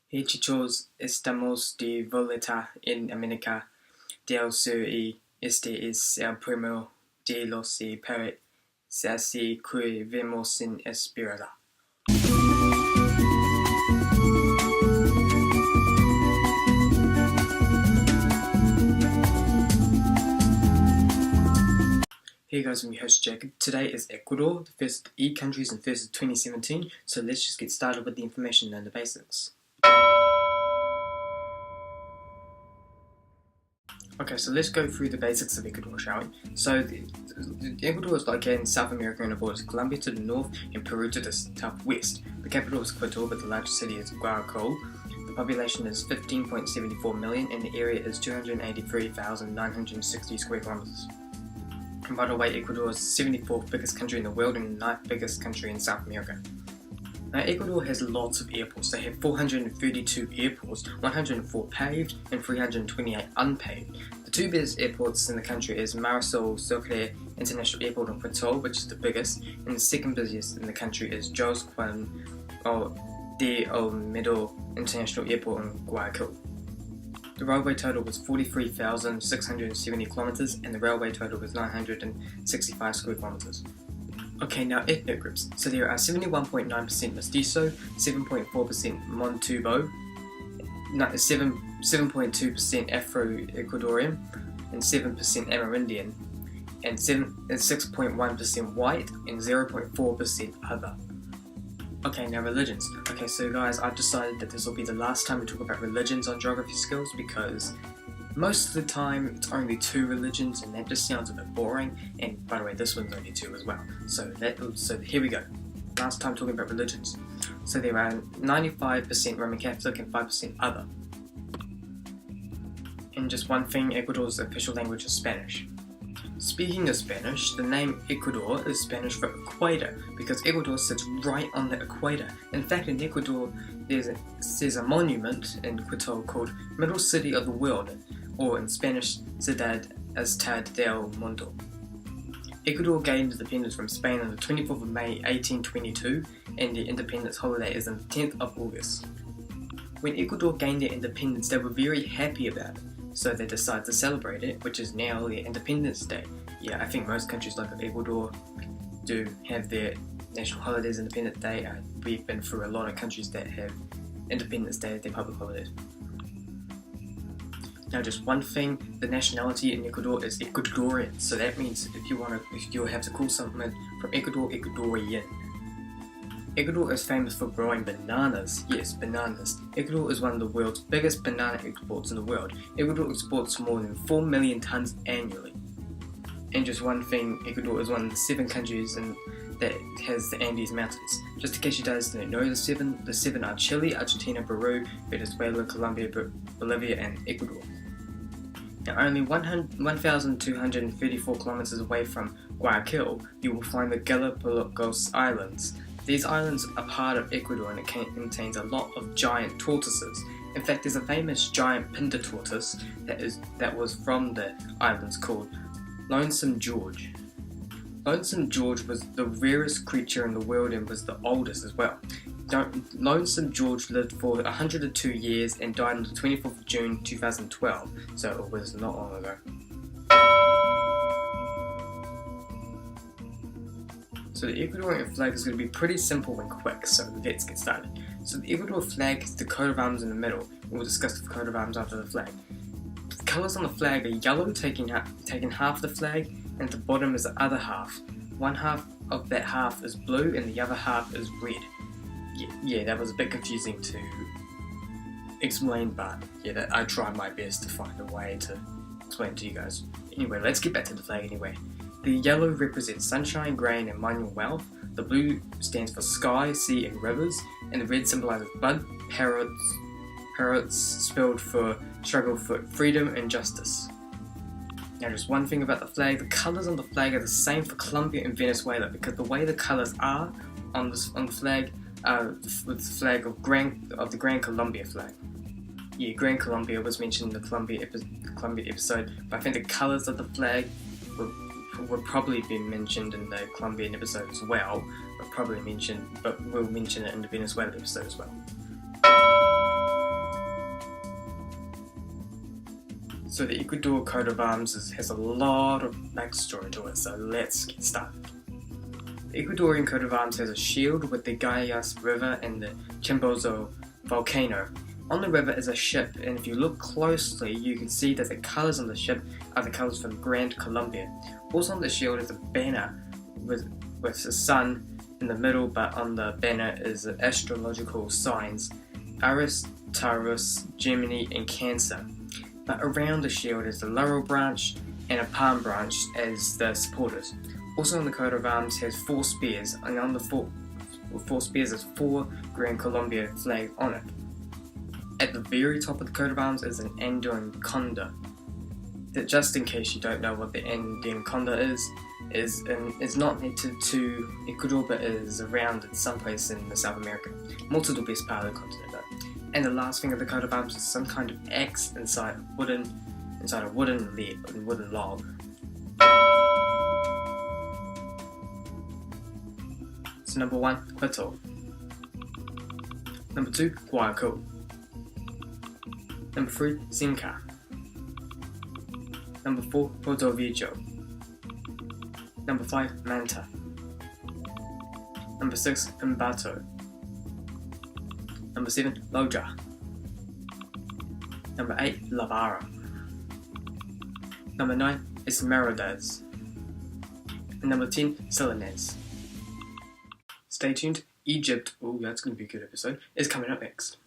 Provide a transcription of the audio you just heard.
Chicos, estamos de vuelta en América del Sur y este es el primero de los países que vemos en esperanza. Hey guys, I'm your host Jacob. Today is Ecuador, the first of 8 countries and first of 2017, so let's just get started with the information and the basics. Okay, so let's go through the basics of Ecuador, shall we? So, Ecuador is located in South America and it borders Colombia to the north and Peru to the southwest. The capital is Quito, but the largest city is Guayaquil. The population is 15.74 million and the area is 283,960 square kilometers. And by the way, Ecuador is the 74th biggest country in the world and the 9th biggest country in South America. Now, Ecuador has lots of airports. They have 432 airports, 104 paved and 328 unpaved. The two biggest airports in the country is Marisol Sucre International Airport in Quito, which is the biggest, and the second busiest in the country is Jose Juan de Olmedo International Airport in Guayaquil. The railway total was 43,670 kilometers and the railway total was 965 square kilometers. Okay, now ethnic groups. So there are 71.9% Mestizo, 7.4% Montubo, 7.2% Afro-Ecuadorian, and 7% Amerindian, and 6.1% white, and 0.4% other. Okay, now religions. Okay, so guys, I've decided that this will be the last time we talk about religions on geography skills because most of the time it's only 2 religions and that just sounds a bit boring, and by the way this one's only 2 as well. So here we go. Last time talking about religions. So there are 95% Roman Catholic and 5% other. And just one thing, Ecuador's official language is Spanish. Speaking of Spanish, the name Ecuador is Spanish for equator because Ecuador sits right on the equator. In fact, in Ecuador, there's a monument in Quito called Middle City of the World, or in Spanish, Ciudad Aztad del Mundo. Ecuador gained independence from Spain on the 24th of May 1822, and their independence holiday is on the 10th of August. When Ecuador gained their independence, they were very happy about it. So they decided to celebrate it, which is now their Independence Day. Yeah, I think most countries like Ecuador do have their national holidays Independence Day. We've been through a lot of countries that have Independence Day as their public holidays. Now just one thing, the nationality in Ecuador is Ecuadorian. So that means if you have to call someone from Ecuador, Ecuadorian. Ecuador is famous for growing bananas. Yes, bananas. Ecuador is one of the world's biggest banana exports in the world. Ecuador exports more than 4 million tons annually. And just one thing, Ecuador is one of the 7 countries that has the Andes Mountains. Just in case you guys didn't know, the seven are Chile, Argentina, Peru, Venezuela, Colombia, Bolivia, and Ecuador. Now, only 1,234 kilometers away from Guayaquil, you will find the Galapagos Islands. These islands are part of Ecuador and it contains a lot of giant tortoises. In fact, there's a famous giant pinta tortoise that was from the islands called Lonesome George. Lonesome George was the rarest creature in the world and was the oldest as well. Lonesome George lived for 102 years and died on the 24th of June 2012, so it was not long ago. So the Ecuadorian flag is going to be pretty simple and quick, so let's get started. So the Ecuador flag is the coat of arms in the middle. We'll discuss the coat of arms after the flag. The colours on the flag are yellow, taking half the flag, and at the bottom is the other half. One half of that half is blue and the other half is red. Yeah, that was a bit confusing to explain, but yeah, I tried my best to find a way to explain it to you guys. Anyway, let's get back to the flag anyway. The yellow represents sunshine, grain, and mineral wealth. The blue stands for sky, sea, and rivers, and the red symbolizes blood, parrots spelled for struggle for freedom and justice. Now, just one thing about the flag: the colors on the flag are the same for Colombia and Venezuela because the way the colors are on the flag with the flag of the Grand Colombia flag. Yeah, Grand Colombia was mentioned in the Colombia episode, but I think the colors of the flag would probably be mentioned in the Colombian episode as well, but we'll mention it in the Venezuela episode as well. So the Ecuador coat of arms has a lot of backstory to it, so let's get started. The Ecuadorian coat of arms has a shield with the Guayas River and the Chimbozo volcano. On the river is a ship, and if you look closely, you can see that the colours on the ship are the colours from Grand Colombia. Also on the shield is a banner with the sun in the middle, but on the banner is the astrological signs Aries, Taurus, Gemini, and Cancer. But around the shield is the laurel branch and a palm branch as the supporters. Also on the coat of arms has 4 spears, and on the four spears is 4 Grand Colombia flags on it. At the very top of the coat of arms is an Andean condor. That, just in case you don't know what the Andean condor is not native to Ecuador, but is around in someplace in South America. Most of the best part of the continent though. And the last thing of the coat of arms is some kind of axe inside a wooden log. So number 1, Quito. Number 2, Guayaquil. Number 3, Simca. Number 4, Puerto Viejo. Number 5, Manta. Number 6, Ambato. Number 7, Loja. Number 8, La Barra. Number 9, Esmeraldas. And number 10, Salinas. Stay tuned, Egypt, oh that's going to be a good episode, is coming up next.